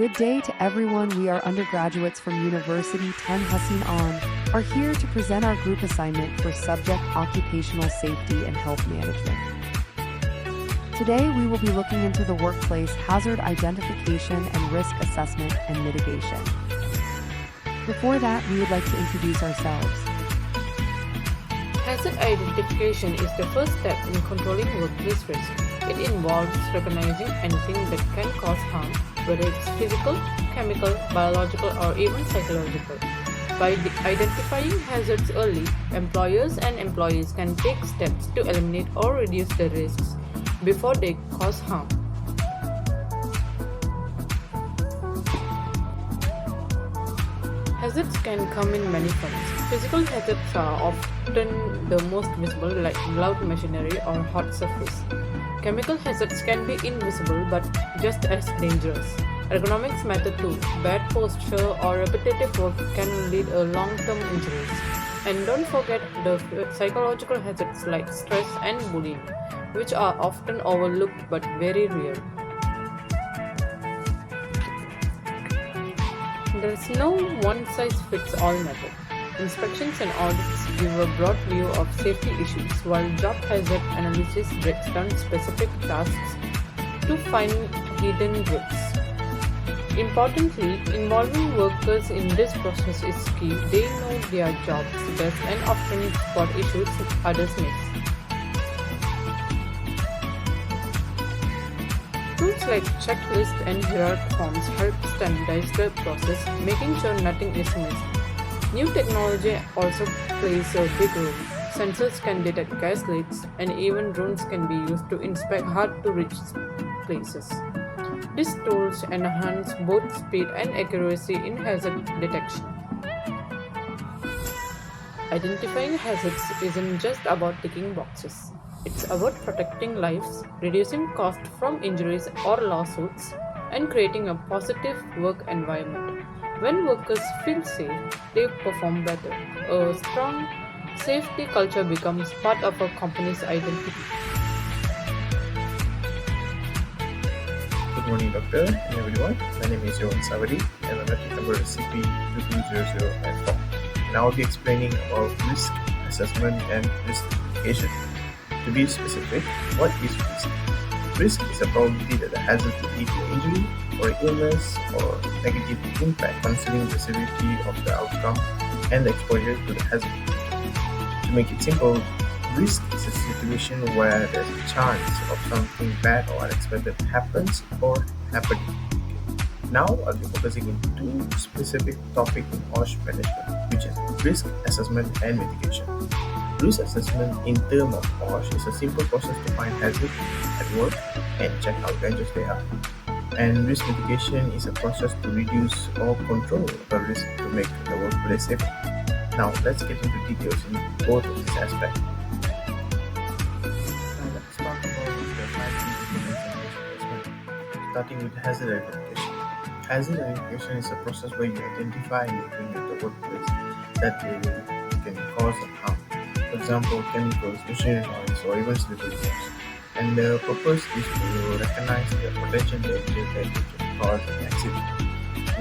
Good day to everyone. We are undergraduates from University 10 Hassan are here to present our group assignment for subject Occupational Safety and Health Management. Today we will be looking into the workplace hazard identification and risk assessment and mitigation. Before that, we would like to introduce ourselves. Hazard identification is the first step in controlling workplace risk. It involves recognizing anything that can cause harm, whether it's physical, chemical, biological, or even psychological. By identifying hazards early, employers and employees can take steps to eliminate or reduce the risks before they cause harm. Hazards can come in many forms. Physical hazards are often the most visible, like loud machinery or hot surface. Chemical hazards can be invisible but just as dangerous. Ergonomics matter too. Bad posture or repetitive work can lead to long-term injuries. And don't forget the psychological hazards like stress and bullying, which are often overlooked but very real. There is no one-size-fits-all method. Inspections and audits give a broad view of safety issues, while job hazard analysis breaks down specific tasks to find hidden risks. Importantly, involving workers in this process is key. They know their jobs best and often spot issues others miss. Tools like checklists and hierarchy forms help standardize the process, making sure nothing is missed. New technology also plays a big role. Sensors can detect gas leaks, and even drones can be used to inspect hard-to-reach places. These tools enhance both speed and accuracy in hazard detection. Identifying hazards isn't just about ticking boxes. It's about protecting lives, reducing cost from injuries or lawsuits, and creating a positive work environment. When workers feel safe, they perform better. A strong safety culture becomes part of a company's identity. Good morning, Doctor, and everyone. My name is Johan Savadi, and my metric number is CP220094. And I will be explaining about risk assessment and risk mitigation. To be specific, what is risk? Risk is a probability that the hazard will lead to injury or illness or negative impact considering the severity of the outcome and the exposure to the hazard. To make it simple, risk is a situation where there's a chance of something bad or unexpected happens or happening. Now I'll be focusing on two specific topics in OSH management, which is risk assessment and mitigation. Risk assessment in terms of OSH is a simple process to find hazards at work and check how dangerous they are. And risk mitigation is a process to reduce or control the risk to make the workplace safer. Now let's get into details in both of these aspects. Now let's talk about the 5 key components in risk assessment, starting with hazard identification. Hazard identification is a process where you identify anything at the workplace that can cause harm. For example, chemicals, machinery noise, or even slippery zones. And the purpose is to recognize the potential danger that it can cause an accident.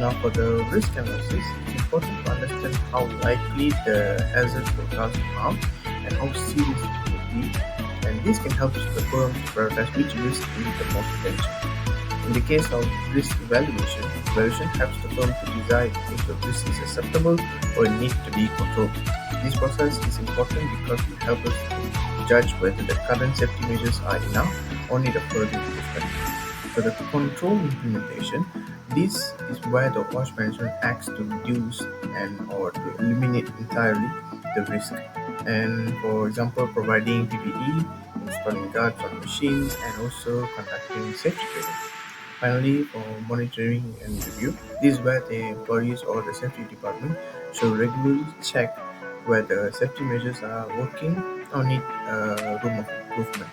Now, for the risk analysis, it's important to understand how likely the hazard will cause harm and how serious it will be. And this can help the firm to prioritize which risk needs the most attention. In the case of risk evaluation helps the firm to decide if the risk is acceptable or it needs to be controlled. This process is important because it helps us to judge whether the current safety measures are enough or need a further improvement. For the control implementation, this is where the OSH management acts to reduce or to eliminate entirely the risk. And for example, providing PPE, installing guards on machines, and also conducting safety training. Finally, for monitoring and review, this is where the employees or the safety department should regularly check whether safety measures are working or need room of improvement.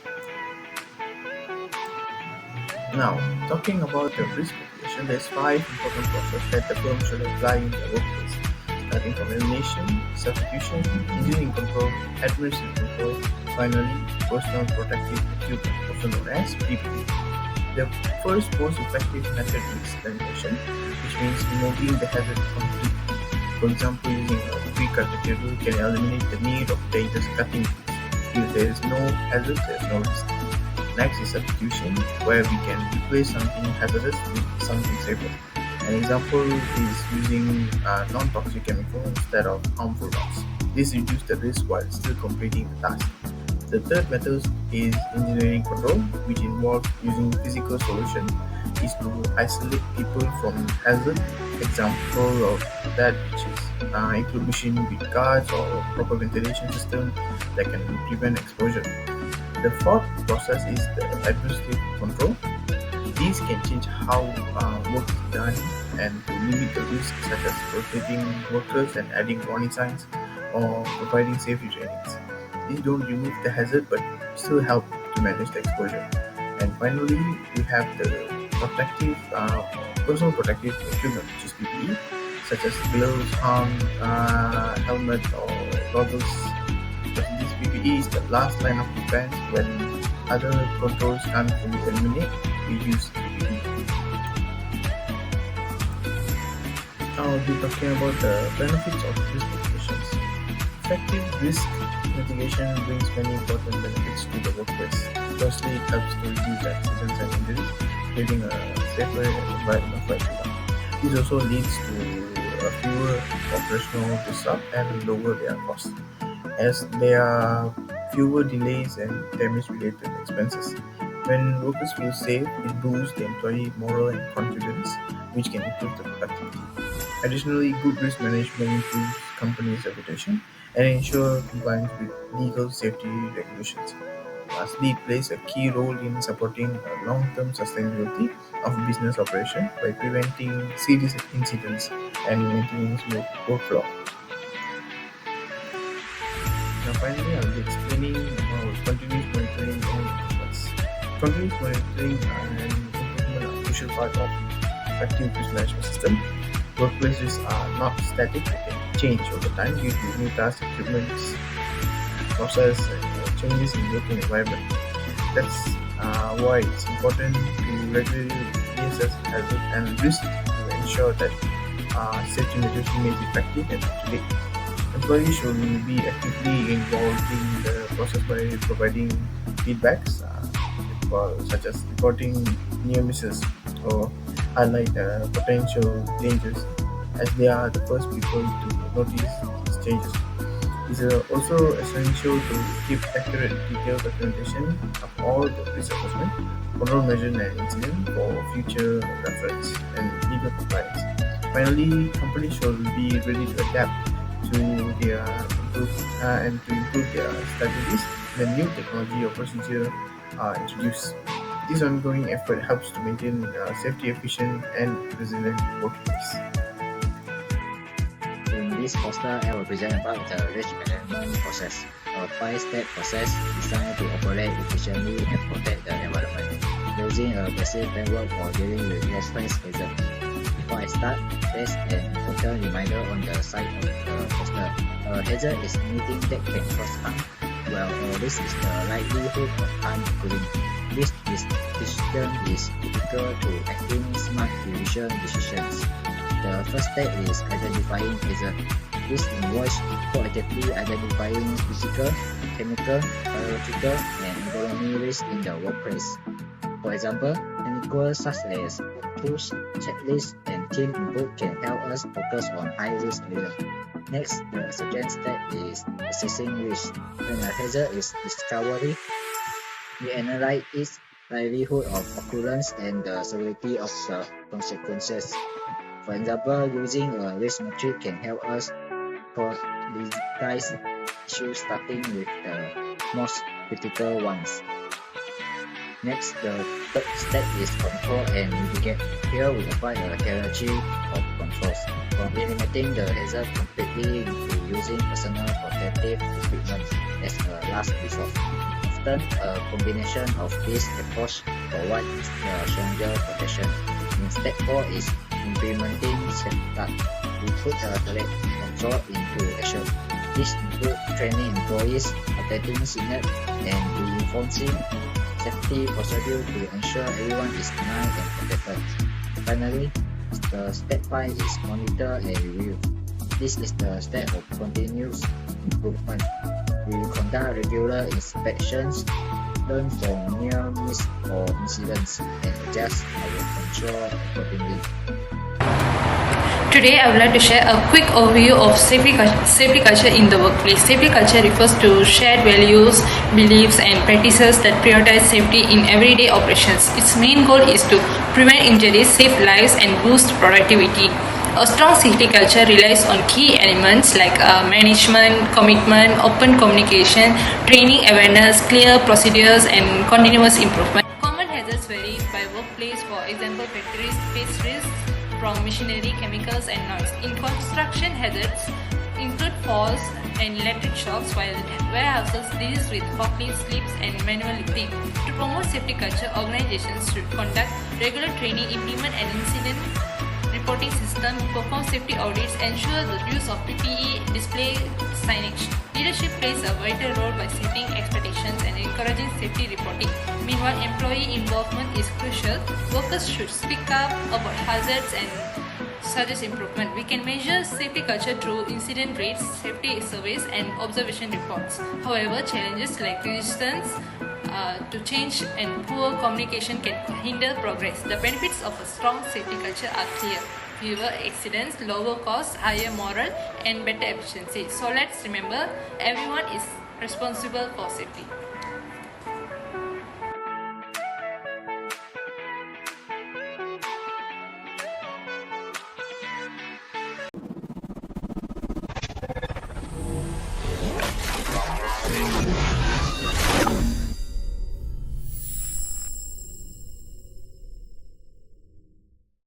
Now, talking about the risk mitigation, there's 5 important processes that the firm should apply in their workplace, starting from elimination, substitution, engineering control, administrative control, finally, personal protective equipment, also known as PPE. The first most effective method is elimination, which means removing the hazard completely. For example, using a pre-cut table can eliminate the need of dangerous cutting tools. If there is no hazard, there is no risk. Next is substitution, where we can replace something hazardous with something safer. An example is using non-toxic chemical instead of harmful ones. This reduces the risk while still completing the task. The third method is engineering control, which involves using physical solution is to isolate people from hazard. Example of that which is include machine with guards or proper ventilation system that can prevent exposure. The fourth process is the administrative control. These can change how work is done and to limit the risk, such as rotating workers and adding warning signs or providing safety trainings. These don't remove the hazard but still help to manage the exposure. And finally, we have the personal protective equipment, which is PPE, such as gloves, helmet, or goggles. This PPE is the last line of defense when other controls can't fully eliminate. We use PPE. Now we'll be talking about the benefits of risk mitigations. Effective risk mitigation brings many important benefits to the workplace. Firstly, it helps to reduce accidents and injuries, creating a safer environment for everyone. This also leads to fewer operational disruptions and lower their costs, as there are fewer delays and damage-related expenses. When workers feel safe, it boosts the employee morale and confidence, which can improve the productivity. Additionally, good risk management improves companies' reputation and ensure compliance with legal safety regulations. Lastly, it plays a key role in supporting long-term sustainability of business operation by preventing serious incidents and maintaining smooth workflow. Now, finally, I'll be explaining about continuous monitoring and improvements. Continuous monitoring and improvement are a crucial part of effective risk management system. Workplace risks are not static; they can change over time due to new tasks, equipment, process, and changes in working environment. That's why it's important to regularly reassess hazard and risk to ensure that safety measures remain effective and up to date. Employees should be actively involved in the process by providing feedbacks, such as reporting near misses or highlight potential dangers, as they are the first people to notice these changes. It is also essential to keep accurate detailed documentation of all the risk assessment, control measures and incidents for future reference and legal compliance. Finally, companies should be ready to adapt to their and to improve their strategies when new technology or procedure are introduced. This ongoing effort helps to maintain a safety, efficient, and resilient workplace. In this poster, I will present about the risk management process, a 5-step process designed to operate efficiently and protect the environment, using a basic framework for dealing with workplace hazards. Before I start, there's an important reminder on the side of the poster. A hazard is anything that can cause harm, while a risk is the likelihood of harm occurring. This decision is critical to acting smart decisions. The first step is identifying hazard. This involves proactively identifying physical, chemical, biological, and environmental risks in the workplace. For example, chemicals such as tools, checklists, and team input can help us focus on high-risk areas. Next, the second step is assessing risk. When a hazard is discovered, we analyze its likelihood of occurrence and the severity of the consequences. For example, using a risk metric can help us prioritize issues starting with the most critical ones. Next, the third step is control and mitigate. Here we apply a hierarchy of controls, from eliminating the hazard completely to using personal protective equipment as a last resort. Often, a combination of this approach provides the stronger protection. In step 4 is implementing safeguards. We put the threat control into action. This includes training employees, protecting signals, and reinforcing safety procedure to ensure everyone is aligned and protected. Finally, the step 5 is monitor and review. This is the step of continuous improvement. We conduct regular inspections, learn from near miss or incidents, and adjust our control accordingly. Today, I would like to share a quick overview of safety culture in the workplace. Safety culture refers to shared values, beliefs, and practices that prioritize safety in everyday operations. Its main goal is to prevent injuries, save lives, and boost productivity. A strong safety culture relies on key elements like management, commitment, open communication, training awareness, clear procedures, and continuous improvement. Common hazards vary by workplace. For example, factories face risks from machinery, chemicals, and noise. In construction, hazards include falls and electric shocks, while warehouses deals with forklift slips and manual lifting. To promote safety culture, organizations should conduct regular training, implement an incident reporting system, perform safety audits, ensure the use of PPE, display signage. Leadership plays a vital role by setting expectations and encouraging safety reporting. Meanwhile, employee involvement is crucial. Workers should speak up about hazards and suggest improvement. We can measure safety culture through incident rates, safety surveys, and observation reports. However, challenges like resistance to change and poor communication can hinder progress. The benefits of a strong safety culture are clear: fewer accidents, lower costs, higher morale, and better efficiency. So let's remember, everyone is responsible for safety.